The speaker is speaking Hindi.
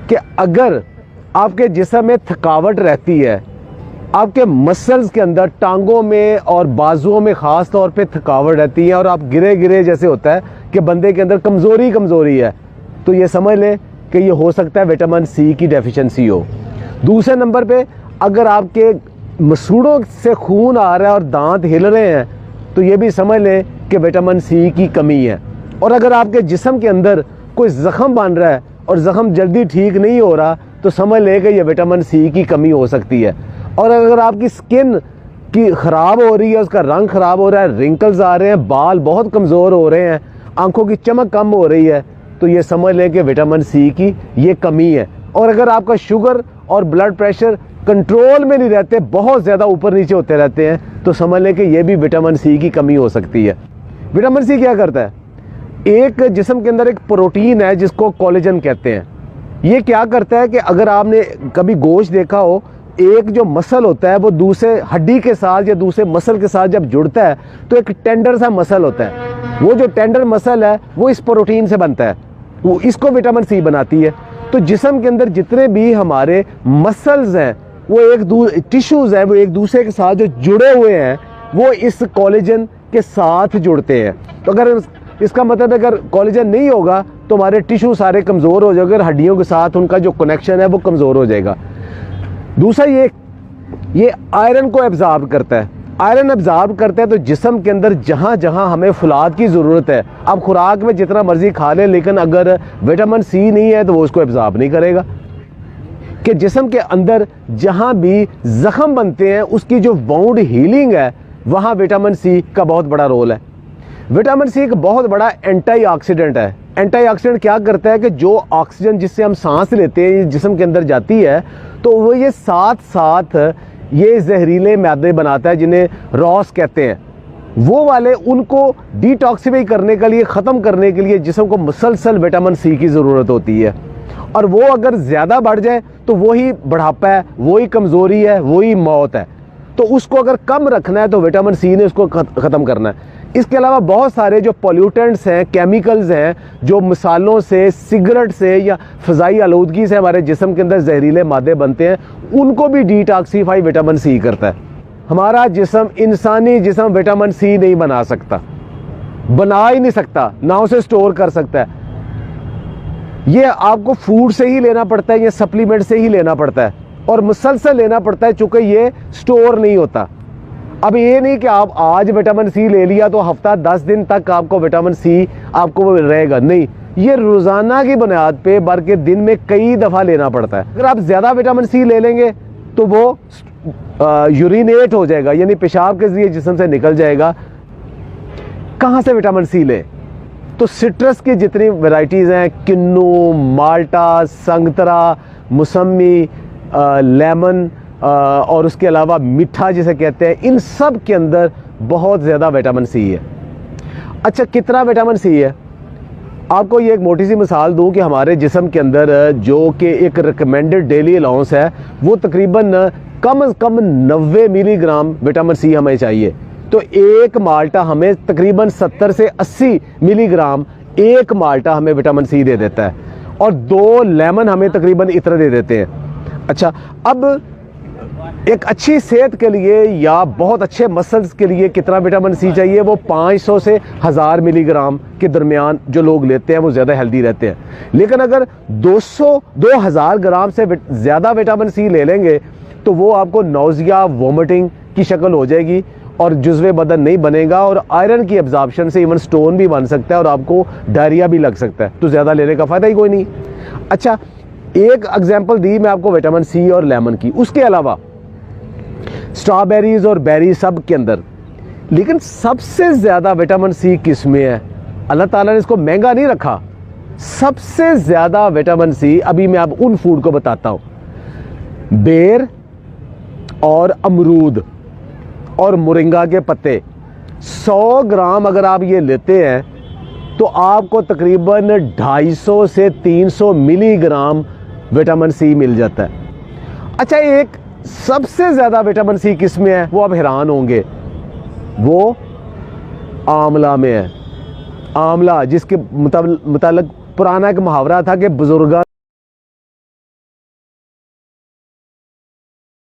कि अगर आपके जिस्म में थकावट रहती है, आपके मसल्स के अंदर टांगों में और बाजुओं में ख़ास तौर पे थकावट रहती है और आप गिरे गिरे जैसे होता है कि बंदे के अंदर कमज़ोरी है, तो ये समझ लें कि ये हो सकता है विटामिन सी की डेफिशिएंसी हो। दूसरे नंबर पे अगर आपके मसूड़ों से खून आ रहा है और दांत हिल रहे हैं, तो ये भी समझ लें कि विटामिन सी की कमी है। और अगर आपके जिस्म के अंदर कोई ज़ख़म बन रहा है और ज़ख़म जल्दी ठीक नहीं हो रहा, तो समझ लें कि ये विटामिन सी की कमी हो सकती है। और अगर आपकी स्किन की ख़राब हो रही है, उसका रंग ख़राब हो रहा है, रिंकल्स आ रहे हैं, बाल बहुत कमज़ोर हो रहे हैं, आंखों की चमक कम हो रही है, तो ये समझ लें कि विटामिन सी की ये कमी है। और अगर आपका शुगर और ब्लड प्रेशर कंट्रोल में नहीं रहते, बहुत ज़्यादा ऊपर नीचे होते रहते हैं, तो समझ लें कि ये भी विटामिन सी की कमी हो सकती है। विटामिन सी क्या करता है? एक जिस्म के अंदर एक प्रोटीन है जिसको कोलेजन कहते हैं। ये क्या करता है कि अगर आपने कभी गोश्त देखा हो, एक जो मसल होता है वो दूसरे हड्डी के साथ या दूसरे मसल के साथ जब जुड़ता है तो एक टेंडर सा मसल होता है। वो जो टेंडर मसल है वो इस प्रोटीन से बनता है, वो इसको विटामिन सी बनाती है। तो जिस्म के अंदर जितने भी हमारे मसल्स हैं, वो टिश्यूज़ हैं, वो एक दूसरे के साथ जो जुड़े हुए हैं, वो इस कोलेजन के साथ जुड़ते हैं। तो अगर इसका मतलब है अगर कोलेजन नहीं होगा तो हमारे टिश्यू सारे कमज़ोर हो जाएंगे और हड्डियों के साथ उनका जो कनेक्शन है वो कमज़ोर हो जाएगा। दूसरा ये आयरन को एब्जॉर्ब करता है। आयरन एब्जॉर्ब करता है तो जिस्म के अंदर जहाँ जहाँ हमें फुलाद की ज़रूरत है, आप खुराक में जितना मर्जी खा लें, लेकिन अगर विटामिन सी नहीं है तो वो उसको एब्जॉर्ब नहीं करेगा। कि जिस्म के अंदर जहाँ भी ज़ख़म बनते हैं उसकी जो वाउंड हीलिंग है, वहाँ विटामिन सी का बहुत बड़ा रोल है। विटामिन सी एक बहुत बड़ा एंटीऑक्सीडेंट है। एंटीऑक्सीडेंट क्या करता है कि जो ऑक्सीजन जिससे हम सांस लेते हैं जिस्म के अंदर जाती है, तो वो ये साथ साथ ये जहरीले मैदे बनाता है जिन्हें रॉस कहते हैं। वो वाले उनको डिटॉक्सिफाई करने के लिए, ख़त्म करने के लिए जिस्म को मुसलसल विटामिन सी की ज़रूरत होती है। और वो अगर ज़्यादा बढ़ जाए तो वही बुढ़ापा है, वही कमज़ोरी है, वही मौत है। तो उसको अगर कम रखना है तो विटामिन सी ने उसको ख़त्म करना है। इसके अलावा बहुत सारे जो पॉल्यूटेंट्स हैं, केमिकल्स हैं, जो मिसालों से, सिगरेट से या फ़ज़ाई आलूदगी से हमारे जिस्म के अंदर जहरीले मादे बनते हैं, उनको भी डिटॉक्सिफाई विटामिन सी करता है। हमारा जिस्म, इंसानी जिस्म विटामिन सी नहीं बना सकता, बना ही नहीं सकता, ना उसे स्टोर कर सकता है। ये आपको फूड से ही लेना पड़ता है, ये सप्लीमेंट से ही लेना पड़ता है और मुसलसल लेना पड़ता है, चूँकि ये स्टोर नहीं होता। अब ये नहीं कि आप आज विटामिन सी ले लिया तो हफ्ता 10 दिन तक आपको विटामिन सी आपको रहेगा, नहीं, ये रोज़ाना की बुनियाद पे बल्कि दिन में कई दफ़ा लेना पड़ता है। अगर आप ज़्यादा विटामिन सी ले लेंगे तो वो यूरिनेट हो जाएगा, यानी पेशाब के जरिए जिस्म से निकल जाएगा। कहाँ से विटामिन सी लें? तो सिट्रस की जितनी वैरायटीज़ हैं, किन्नू, माल्टा, संगतरा, मौसमी, लेमन और उसके अलावा मीठा जिसे कहते हैं, इन सब के अंदर बहुत ज़्यादा विटामिन सी है। अच्छा, कितना विटामिन सी है? आपको ये एक मोटी सी मिसाल दूं कि हमारे जिस्म के अंदर जो कि एक रिकमेंडेड डेली अलाउंस है, वो तकरीबन कम से कम 90 मिलीग्राम विटामिन सी हमें चाहिए। तो एक माल्टा हमें तकरीबन 70 से 80 मिलीग्राम एक माल्टा हमें विटामिन सी दे देता है, और 2 लेमन हमें तकरीबन इतना दे देते हैं। अच्छा, अब एक अच्छी सेहत के लिए या बहुत अच्छे मसल्स के लिए कितना विटामिन सी चाहिए? वो 500 से 1000 मिलीग्राम के दरमियान जो लोग लेते हैं वो ज़्यादा हेल्दी रहते हैं। लेकिन अगर 2000 ग्राम से ज़्यादा विटामिन सी ले लेंगे तो वो आपको नौजिया, वोमिटिंग की शक्ल हो जाएगी और जुज़्वे बदन नहीं बनेगा, और आयरन की एब्जॉर्प्शन से इवन स्टोन भी बन सकता है और आपको डायरिया भी लग सकता है। तो ज़्यादा लेने का फ़ायदा ही कोई नहीं। अच्छा, एक एग्जाम्पल दी मैं आपको विटामिन सी और लेमन की। उसके अलावा स्ट्रॉबेरीज और बेरी सब के अंदर, लेकिन सबसे ज़्यादा विटामिन सी किस में है? अल्लाह ताला ने इसको महंगा नहीं रखा। सबसे ज़्यादा विटामिन सी, अभी मैं आप उन फूड को बताता हूँ, बेर और अमरूद और मोरिंगा के पत्ते। 100 ग्राम अगर आप ये लेते हैं तो आपको तकरीबन 250 से 300 मिलीग्राम विटामिन सी मिल जाता है। अच्छा, एक सबसे ज़्यादा विटामिन सी किस में है? वो आप हैरान होंगे, वो आंवला में है। आंवला, जिसके मुताबिक पुराना एक मुहावरा था कि बुजुर्ग